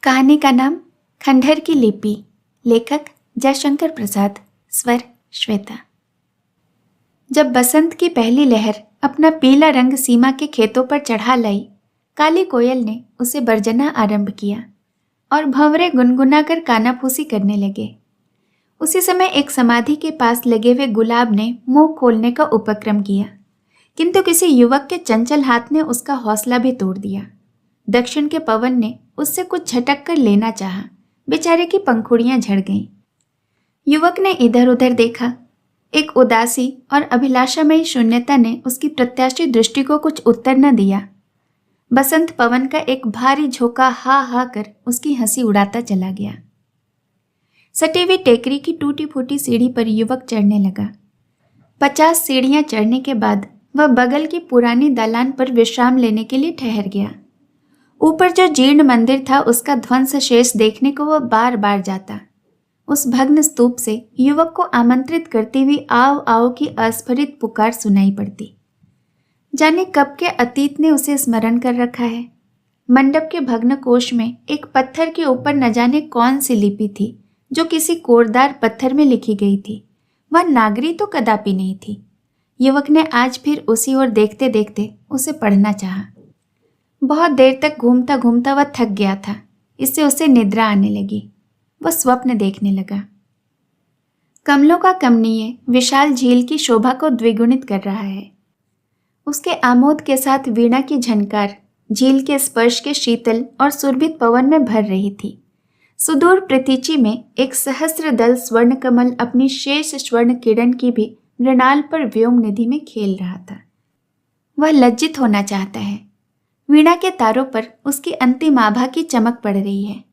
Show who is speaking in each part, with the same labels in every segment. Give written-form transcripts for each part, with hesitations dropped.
Speaker 1: कहानी का नाम खंडहर की लिपि। लेखक जयशंकर प्रसाद। स्वर श्वेता। जब बसंत की पहली लहर अपना पीला रंग सीमा के खेतों पर चढ़ा लाई, काली कोयल ने उसे बरजना आरंभ किया और भंवरे गुनगुनाकर कानाफूसी करने लगे। उसी समय एक समाधि के पास लगे हुए गुलाब ने मुंह खोलने का उपक्रम किया, किंतु किसी युवक के चंचल हाथ ने उसका हौसला भी तोड़ दिया। दक्षिण के पवन ने उससे कुछ झटक कर लेना चाहा, बेचारे की पंखुड़ियां झड़ गईं। युवक ने इधर उधर देखा। एक उदासी और अभिलाषामयी शून्यता ने उसकी प्रत्याशी दृष्टि को कुछ उत्तर न दिया। बसंत पवन का एक भारी झोंका हा हा कर उसकी हंसी उड़ाता चला गया। सटी हुई टेकरी की टूटी फूटी सीढ़ी पर युवक चढ़ने लगा। 50 सीढ़ियां चढ़ने के बाद वह बगल की पुरानी दालान पर विश्राम लेने के लिए ठहर गया। ऊपर जो जीर्ण मंदिर था उसका ध्वंस शेष देखने को वह बार बार जाता। उस भग्न स्तूप से युवक को आमंत्रित करती हुई आओ आओ की अस्फुरित पुकार सुनाई पड़ती। जाने कब के अतीत ने उसे स्मरण कर रखा है। मंडप के भग्न कोश में एक पत्थर के ऊपर न जाने कौन सी लिपि थी जो किसी कोरदार पत्थर में लिखी गई थी। वह नागरी तो कदापि नहीं थी। युवक ने आज फिर उसी ओर देखते देखते उसे पढ़ना चाहा। बहुत देर तक घूमता घूमता वह थक गया था। इससे उसे निद्रा आने लगी। वह स्वप्न देखने लगा। कमलों का कमनीय विशाल झील की शोभा को द्विगुणित कर रहा है। उसके आमोद के साथ वीणा की झनकार झील के स्पर्श के शीतल और सुरभित पवन में भर रही थी। सुदूर प्रतीची में एक सहस्र दल स्वर्ण कमल अपनी शेष स्वर्ण किरण की भी मृणाल पर व्योम निधि में खेल रहा था। वह लज्जित होना चाहता है। वीणा के तारों पर उसकी अंतिम आभा की चमक पड़ रही है।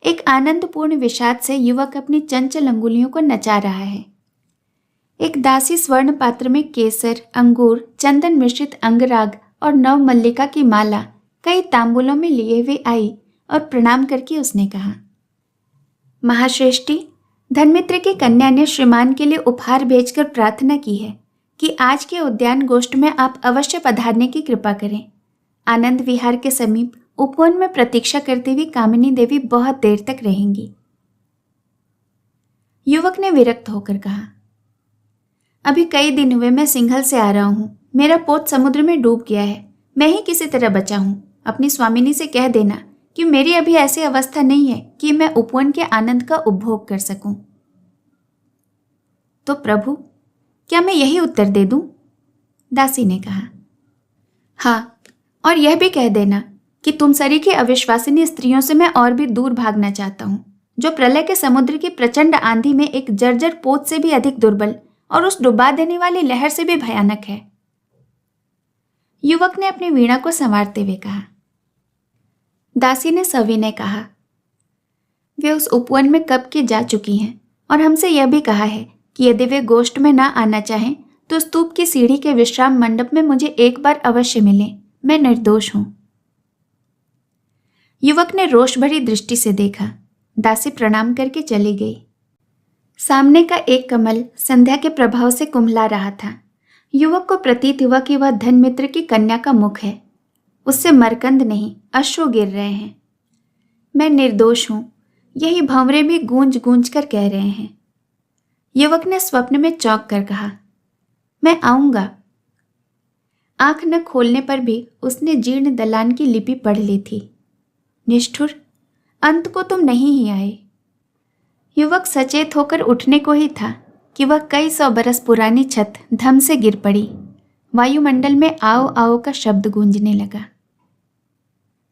Speaker 1: एक आनंदपूर्ण विषाद से युवक अपनी चंचल अंगुलियों को नचा रहा है। एक दासी स्वर्ण पात्र में केसर, अंगूर, चंदन मिश्रित अंगराग और नव मल्लिका की माला कई तांबूलों में लिए हुए आई और प्रणाम करके उसने कहा, महाश्रेष्ठी, धनमित्र की कन्या ने श्रीमान के लिए उपहार भेजकर प्रार्थना की है कि आज के उद्यान गोष्ठ में आप अवश्य पधारने की कृपा करें। आनंद विहार के समीप उपवन में प्रतीक्षा करती हुई कामिनी देवी बहुत देर तक रहेंगी। युवक ने विरक्त होकर कहा, अभी कई दिन हुए मैं सिंघल से आ रहा हूं। मेरा पोत समुद्र में डूब गया है। मैं ही किसी तरह बचा हूं। अपनी स्वामिनी से कह देना कि मेरी अभी ऐसी अवस्था नहीं है कि मैं उपवन के आनंद का उपभोग कर सकूं। तो प्रभु, क्या मैं यही उत्तर दे दूं? दासी ने कहा, हाँ, और यह भी कह देना कि तुम सरी की अविश्वासिनी स्त्रियों से मैं और भी दूर भागना चाहता हूं, जो प्रलय के समुद्र की प्रचंड आंधी में एक जर्जर पोत से भी अधिक दुर्बल और उस डुबा देने वाली लहर से भी भयानक है। युवक ने अपनी वीणा को संवारते हुए कहा। दासी ने सविनय कहा, वे उस उपवन में कब की जा चुकी हैं और हमसे यह भी कहा है कि यदि वे गोष्ठ में ना आना चाहें तो स्तूप की सीढ़ी के विश्राम मंडप में मुझे एक बार अवश्य मिलें। मैं निर्दोष हूं। युवक ने रोष भरी दृष्टि से देखा। दासी प्रणाम करके चली गई। सामने का एक कमल संध्या के प्रभाव से कुम्हला रहा था। युवक को प्रतीत हुआ कि वह धनमित्र की कन्या का मुख है। उससे मरकंद नहीं, अश्रु गिर रहे हैं। मैं निर्दोष हूं, यही भंवरे भी गूंज गूंज कर कह रहे हैं। युवक ने स्वप्न में चौंक कर कहा, मैं आऊंगा। आंख न खोलने पर भी उसने जीर्ण दलान की लिपि पढ़ ली थी। निष्ठुर, अंत को तुम नहीं ही आए। युवक सचेत होकर उठने को ही था कि वह कई 100 बरस पुरानी छत धम से गिर पड़ी। वायुमंडल में आओ आओ का शब्द गूंजने लगा।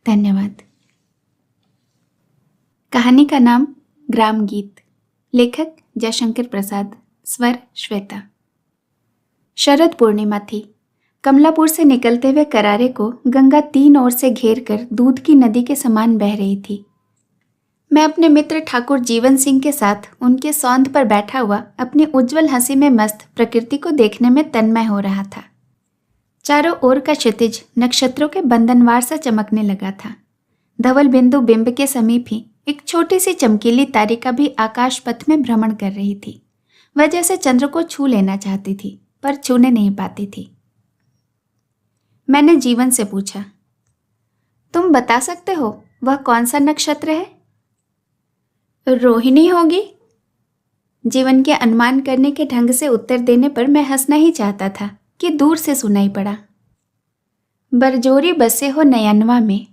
Speaker 1: धन्यवाद। कहानी का नाम ग्राम गीत। लेखक जयशंकर प्रसाद। स्वर श्वेता। शरद पूर्णिमा थी। कमलापुर से निकलते हुए करारे को गंगा 3 ओर से घेर कर दूध की नदी के समान बह रही थी। मैं अपने मित्र ठाकुर जीवन सिंह के साथ उनके सौंध पर बैठा हुआ अपनी उज्जवल हंसी में मस्त प्रकृति को देखने में तन्मय हो रहा था। चारों ओर का क्षितिज नक्षत्रों के बंधनवार सा चमकने लगा था। धवल बिंदु बिंब के समीप ही एक छोटी सी चमकीली तारिका भी आकाश पथ में भ्रमण कर रही थी। वह जैसे चंद्र को छू लेना चाहती थी, पर छूने नहीं पाती थी। मैंने जीवन से पूछा, तुम बता सकते हो वह कौन सा नक्षत्र है? रोहिणी होगी। जीवन के अनुमान करने के ढंग से उत्तर देने पर मैं हंसना ही चाहता था कि दूर से सुनाई पड़ा, बरजोरी बसे हो नयनवा में।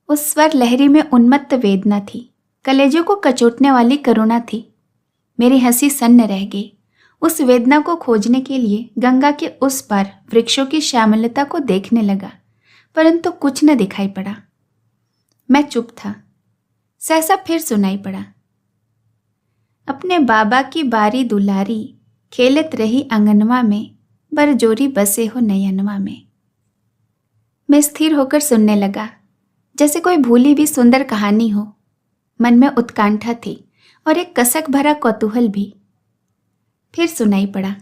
Speaker 1: उस स्वर लहरी में उन्मत्त वेदना थी, कलेजों को कचोटने वाली करुणा थी। मेरी हंसी सन्न रह गई। उस वेदना को खोजने के लिए गंगा के उस पार वृक्षों की श्यामलता को देखने लगा, परंतु कुछ न दिखाई पड़ा। मैं चुप था। सहसा फिर सुनाई पड़ा, अपने बाबा की बारी दुलारी, खेलत रही आंगनवा में, बरजोरी बसे हो नयनवा में। मैं स्थिर होकर सुनने लगा, जैसे कोई भूली भी सुंदर कहानी हो। मन में उत्कंठा थी और एक कसक भरा कौतूहल भी। फिर सुनाई पड़ा,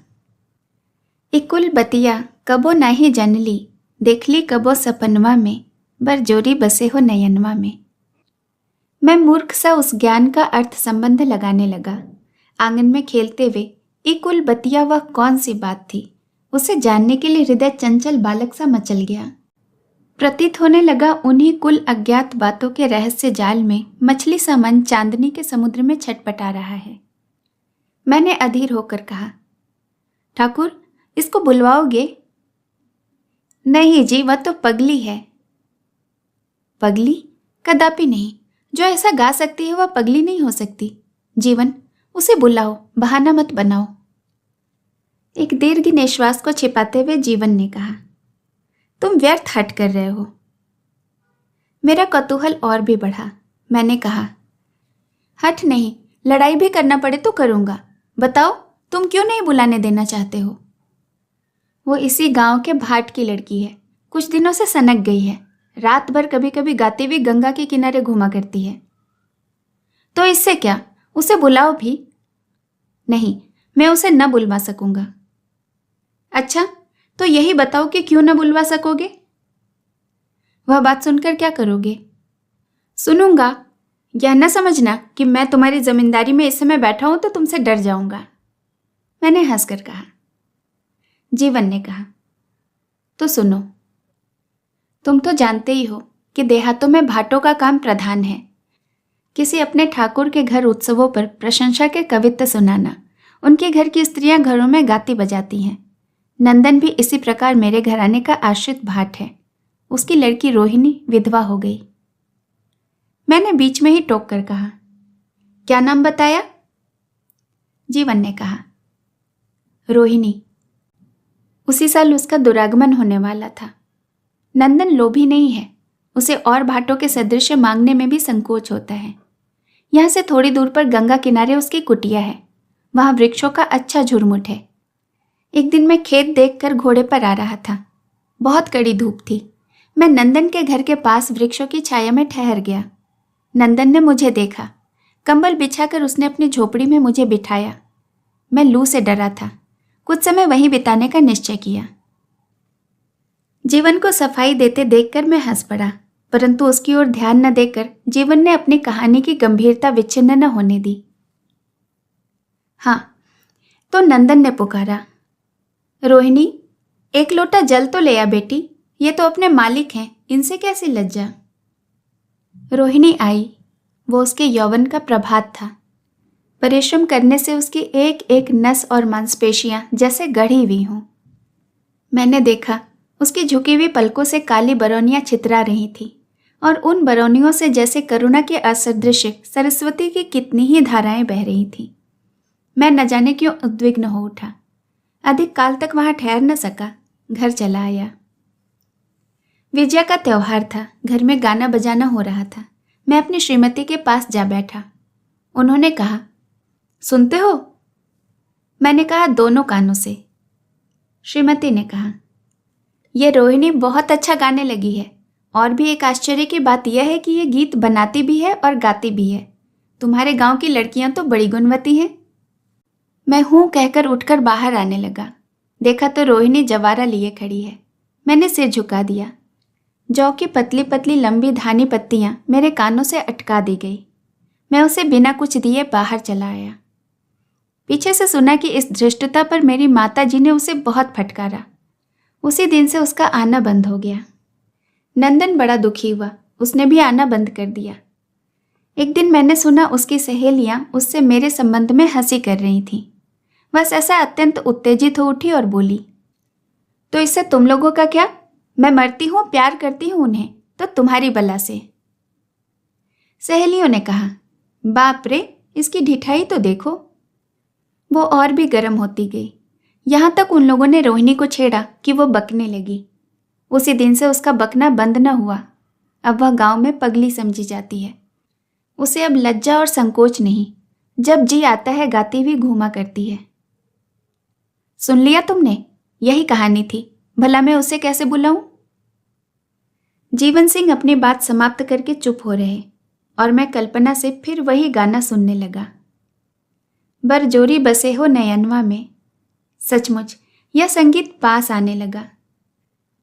Speaker 1: इकुल बतिया कबो नाही जनली, देखली कबो सपनवा में, बरजोरी बसे हो नयनवा में। मैं मूर्ख सा उस ज्ञान का अर्थ संबंध लगाने लगा। आंगन में खेलते हुए इकुल बतिया वह कौन सी बात थी, उसे जानने के लिए हृदय चंचल बालक सा मचल गया। प्रतीत होने लगा उन्हीं कुल अज्ञात बातों के रहस्य जाल में मछली सा मन चांदनी के समुद्र में छटपटा रहा है। मैंने अधीर होकर कहा, ठाकुर, इसको बुलवाओगे? नहीं जी, वह तो पगली है। पगली? कदापि नहीं। जो ऐसा गा सकती है वह पगली नहीं हो सकती। जीवन, उसे बुलाओ, बहाना मत बनाओ। एक दीर्घ निश्वास को छिपाते हुए जीवन ने कहा, तुम व्यर्थ हट कर रहे हो। मेरा कौतूहल और भी बढ़ा। मैंने कहा, हट नहीं, लड़ाई भी करना पड़े तो करूंगा। बताओ, तुम क्यों नहीं बुलाने देना चाहते हो? वो इसी गांव के भाट की लड़की है, कुछ दिनों से सनक गई है। रात भर कभी कभी गाती हुई गंगा के किनारे घुमा करती है। तो इससे क्या, उसे बुलाओ भी। नहीं, मैं उसे न बुलवा सकूंगा। अच्छा, तो यही बताओ कि क्यों न बुलवा सकोगे? वह बात सुनकर क्या करोगे? सुनूंगा। यह न समझना कि मैं तुम्हारी जमींदारी में इस समय बैठा हूं तो तुमसे डर जाऊंगा। मैंने हंसकर कहा। जीवन ने कहा, तो सुनो। तुम तो जानते ही हो कि देहातों में भाटों का काम प्रधान है। किसी अपने ठाकुर के घर उत्सवों पर प्रशंसा के कवित्व सुनाना। उनके घर की स्त्रियां घरों में गाती बजाती हैं। नंदन भी इसी प्रकार मेरे घराने का आश्रित भाट है। उसकी लड़की रोहिणी विधवा हो गई। मैंने बीच में ही टोक कर कहा, क्या नाम बताया? जीवन ने कहा, रोहिणी। उसी साल उसका दुरागमन होने वाला था। नंदन लोभी नहीं है, उसे और भाटों के सदृश मांगने में भी संकोच होता है। यहाँ से थोड़ी दूर पर गंगा किनारे उसकी कुटिया है। वहाँ वृक्षों का अच्छा झुरमुट है। एक दिन मैं खेत देखकर घोड़े पर आ रहा था। बहुत कड़ी धूप थी। मैं नंदन के घर के पास वृक्षों की छाया में ठहर गया। नंदन ने मुझे देखा। कंबल बिछाकर उसने अपनी झोपड़ी में मुझे बिठाया। मैं लू से डरा था। कुछ समय वहीं बिताने का निश्चय किया। जीवन को सफाई देते देखकर मैं हंस पड़ा, परंतु उसकी ओर ध्यान न देकर जीवन ने अपनी कहानी की गंभीरता विच्छिन्न न होने दी। हाँ, तो नंदन ने पुकारा, रोहिणी, एक लोटा जल तो ले आ बेटी, ये तो अपने मालिक हैं, इनसे कैसी लज्जा। रोहिणी आई। वो उसके यौवन का प्रभात था। परिश्रम करने से उसकी एक एक नस और मांसपेशियां जैसे गढ़ी हुई हों। मैंने देखा उसकी झुकी हुई पलकों से काली बरौनियां छितरा रही थी और उन बरौनियों से जैसे करुणा के असदृश सरस्वती की कितनी ही धाराएं बह रही थीं। मैं न जाने क्यों उद्विग्न हो उठा। अधिक काल तक वहां ठहर न सका, घर चला आया। विजया का त्योहार था। घर में गाना बजाना हो रहा था। मैं अपनी श्रीमती के पास जा बैठा। उन्होंने कहा, सुनते हो? मैंने कहा, दोनों कानों से। श्रीमती ने कहा, यह रोहिणी बहुत अच्छा गाने लगी है। और भी एक आश्चर्य की बात यह है कि यह गीत बनाती भी है और गाती भी है। तुम्हारे गांव की लड़कियां तो बड़ी गुणवती हैं। मैं हूं कहकर उठकर बाहर आने लगा। देखा तो रोहिणी जवारा लिए खड़ी है। मैंने सिर झुका दिया। जौ की पतली पतली लंबी धानी पत्तियां मेरे कानों से अटका दी गई। मैं उसे बिना कुछ दिए बाहर चला आया। पीछे से सुना कि इस धृष्टता पर मेरी माता जी ने उसे बहुत फटकारा। उसी दिन से उसका आना बंद हो गया। नंदन बड़ा दुखी हुआ उसने भी आना बंद कर दिया। एक दिन मैंने सुना उसकी सहेलियां उससे मेरे संबंध में हंसी कर रही थीं। वह सहसा अत्यंत उत्तेजित हो उठी और बोली, तो इससे तुम लोगों का क्या? मैं मरती हूं, प्यार करती हूं उन्हें, तो तुम्हारी बला से। सहेलियों ने कहा, बाप रे, इसकी ढिठाई तो देखो। वो और भी गर्म होती गई। यहां तक उन लोगों ने रोहिणी को छेड़ा कि वो बकने लगी। उसी दिन से उसका बकना बंद न हुआ। अब वह गांव में पगली समझी जाती है। उसे अब लज्जा और संकोच नहीं, जब जी आता है गाती हुई घूमा करती है। सुन लिया तुमने? यही कहानी थी। भला मैं उसे कैसे बुलाऊं? जीवन सिंह अपनी बात समाप्त करके चुप हो रहे और मैं कल्पना से फिर वही गाना सुनने लगा। बरजोरी बसे हो नयनवा में। सचमुच यह संगीत पास आने लगा।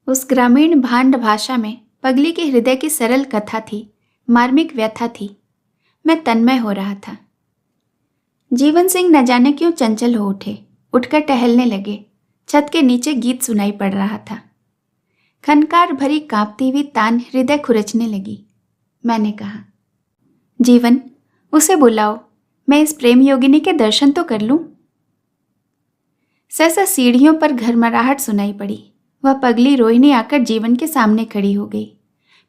Speaker 1: उस ग्रामीण भांड भाषा में पगली के हृदय की सरल कथा थी, मार्मिक व्यथा थी। मैं तन्मय हो रहा था। जीवन सिंह न जाने क्यों चंचल हो उठे, उठकर टहलने लगे। छत के नीचे गीत सुनाई पड़ रहा था। खनकार भरी कांपती हुई तान हृदय खुरचने लगी। मैंने कहा, जीवन, उसे बुलाओ, मैं इस प्रेम योगिनी के दर्शन तो कर लूं। सहसा सीढ़ियों पर घरमराहट सुनाई पड़ी। वह पगली रोहिणी आकर जीवन के सामने खड़ी हो गई।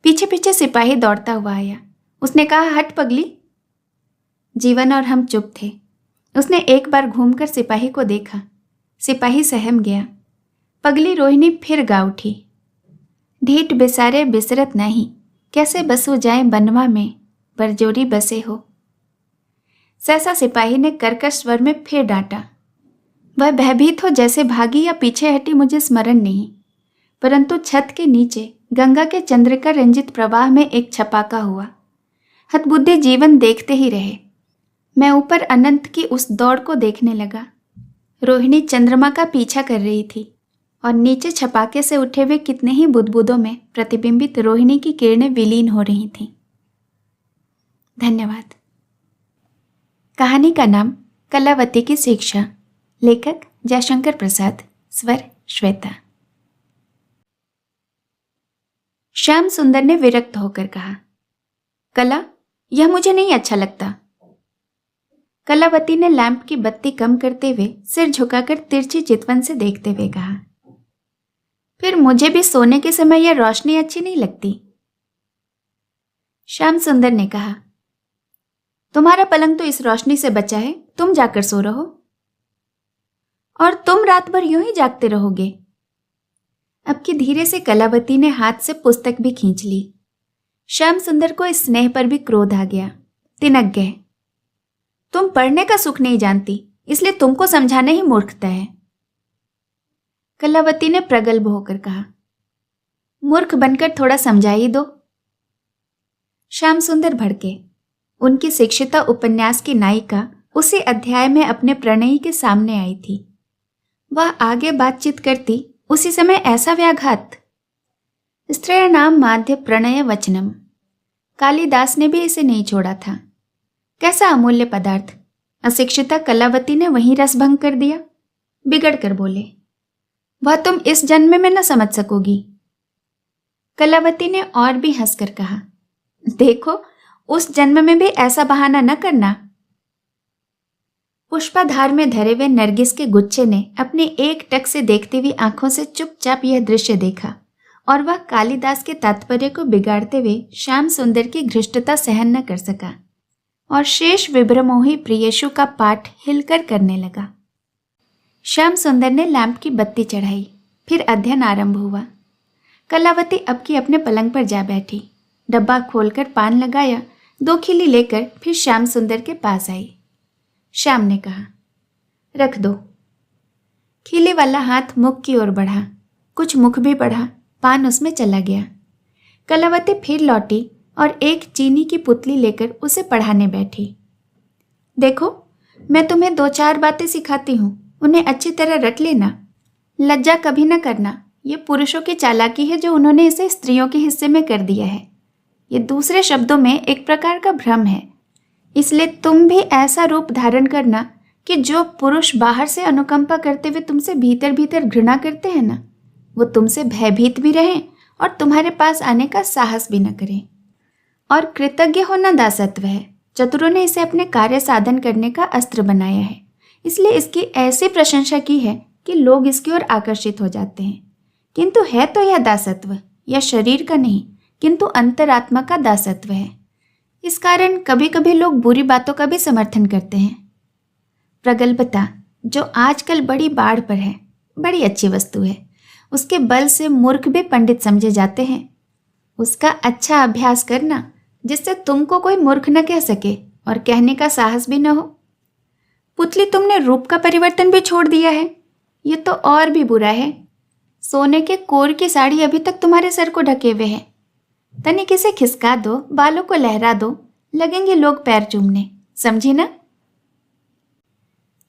Speaker 1: पीछे पीछे सिपाही दौड़ता हुआ आया। उसने कहा, हट पगली। जीवन और हम चुप थे। उसने एक बार घूमकर सिपाही को देखा। सिपाही सहम गया। पगली रोहिणी फिर गा उठी, ढीठ बिसारे बिसरत नहीं, कैसे बसो जाए बनवा में, बरजोरी बसे हो। सहसा सिपाही ने कर्कश स्वर में फिर डांटा। वह भयभीत हो जैसे भागी या पीछे हटी मुझे स्मरण नहीं, परंतु छत के नीचे गंगा के चंद्रिका रंजित प्रवाह में एक छपाका हुआ। हतबुद्धि जीवन देखते ही रहे। मैं ऊपर अनंत की उस दौड़ को देखने लगा। रोहिणी चंद्रमा का पीछा कर रही थी और नीचे छपाके से उठे हुए कितने ही बुदबुदों में प्रतिबिंबित रोहिणी की किरणें विलीन हो रही थीं। धन्यवाद। कहानी का नाम कलावती की शिक्षा। लेखक जयशंकर प्रसाद। स्वर श्वेता। श्याम सुंदर ने विरक्त होकर कहा, कला, यह मुझे नहीं अच्छा लगता। कलावती ने लैंप की बत्ती कम करते हुए सिर झुकाकर तिरछी चितवन से देखते हुए कहा, फिर मुझे भी सोने के समय यह रोशनी अच्छी नहीं लगती। श्याम सुंदर ने कहा, तुम्हारा पलंग तो इस रोशनी से बचा है, तुम जाकर सो रहो। और तुम रात भर यूं ही जागते रहोगे। अब की धीरे से कलावती ने हाथ से पुस्तक भी खींच ली। श्याम सुंदर को इस स्नेह पर भी क्रोध आ गया। तिनक गए। तुम पढ़ने का सुख नहीं जानती, इसलिए तुमको समझाना ही मूर्खता है। कलावती ने प्रगल्भ होकर कहा, मूर्ख बनकर थोड़ा समझा ही दो। श्याम सुंदर भड़के। उनकी शिक्षिता उपन्यास की नायिका उसी अध्याय में अपने प्रणयी के सामने आई थी। वह आगे बातचीत करती, उसी समय ऐसा व्याघात। स्त्रीणाम माध्य प्रणय वचनम। कालिदास ने भी इसे नहीं छोड़ा था। कैसा अमूल्य पदार्थ। अशिक्षिता कलावती ने वहीं रसभंग कर दिया। बिगड़ कर बोले, वह तुम इस जन्म में न समझ सकोगी। कलावती ने और भी हंसकर कहा, देखो, उस जन्म में भी ऐसा बहाना न करना। पुष्पाधार में धरे हुए नरगिस के गुच्छे ने अपनी एक टक से देखती हुई आंखों से चुपचाप यह दृश्य देखा और वह कालिदास के तात्पर्य को बिगाड़ते हुए श्याम सुंदर की घृष्टता सहन न कर सका और शेष विभ्रमोही प्रियेशु का पाठ हिलकर करने लगा। श्याम सुंदर ने लैंप की बत्ती चढ़ाई। फिर अध्ययन आरंभ हुआ। कलावती अब की अपने पलंग पर जा बैठी। डब्बा खोलकर पान लगाया, 2 खिली लेकर फिर श्याम सुंदर के पास आई। श्याम ने कहा, रख दो। खिले वाला हाथ मुख की ओर बढ़ा, कुछ मुख भी बढ़ा, पान उसमें चला गया। कलावती फिर लौटी और एक चीनी की पुतली लेकर उसे पढ़ाने बैठी। देखो, मैं तुम्हें 2-4 बातें सिखाती हूँ, उन्हें अच्छी तरह रट लेना। लज्जा कभी न करना। ये पुरुषों की चालाकी है जो उन्होंने इसे स्त्रियों के हिस्से में कर दिया है। ये दूसरे शब्दों में एक प्रकार का भ्रम है। इसलिए तुम भी ऐसा रूप धारण करना कि जो पुरुष बाहर से अनुकंपा करते हुए तुमसे भीतर भीतर घृणा करते हैं ना, वो तुमसे भयभीत भी रहें और तुम्हारे पास आने का साहस भी न करें। और कृतज्ञ होना दासत्व है। चतुरों ने इसे अपने कार्य साधन करने का अस्त्र बनाया है, इसलिए इसकी ऐसी प्रशंसा की है कि लोग इसकी ओर आकर्षित हो जाते हैं। किंतु है तो यह दासत्व, यह शरीर का नहीं किंतु अंतरात्मा का दासत्व है। इस कारण कभी कभी लोग बुरी बातों का भी समर्थन करते हैं। प्रगल्भता, जो आजकल बड़ी बाढ़ पर है, बड़ी अच्छी वस्तु है। उसके बल से मूर्ख भी पंडित समझे जाते हैं। उसका अच्छा अभ्यास करना जिससे तुमको कोई मूर्ख न कह सके और कहने का साहस भी न हो। पुतली, तुमने रूप का परिवर्तन भी छोड़ दिया है, ये तो और भी बुरा है। सोने के कोर की साड़ी अभी तक तुम्हारे सर को ढके हुए है। तनिक इसे खिसका दो, बालों को लहरा दो, लगेंगे लोग पैर चूमने, समझी ना।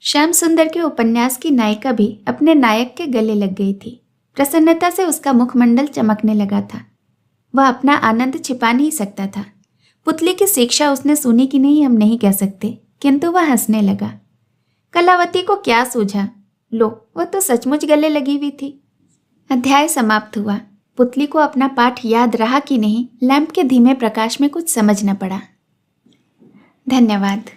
Speaker 1: श्याम सुंदर के उपन्यास की नायिका भी अपने नायक के गले लग गई थी। प्रसन्नता से उसका मुखमंडल चमकने लगा था। वह अपना आनंद छिपा नहीं सकता था। पुतली की शिक्षा उसने सुनी कि नहीं हम नहीं कह सकते, किंतु वह हंसने लगा। कलावती को क्या सूझा, लो वह तो सचमुच गले लगी हुई थी। अध्याय समाप्त हुआ। पुतली को अपना पाठ याद रहा कि नहीं, लैंप के धीमे प्रकाश में कुछ समझ न पड़ा। धन्यवाद।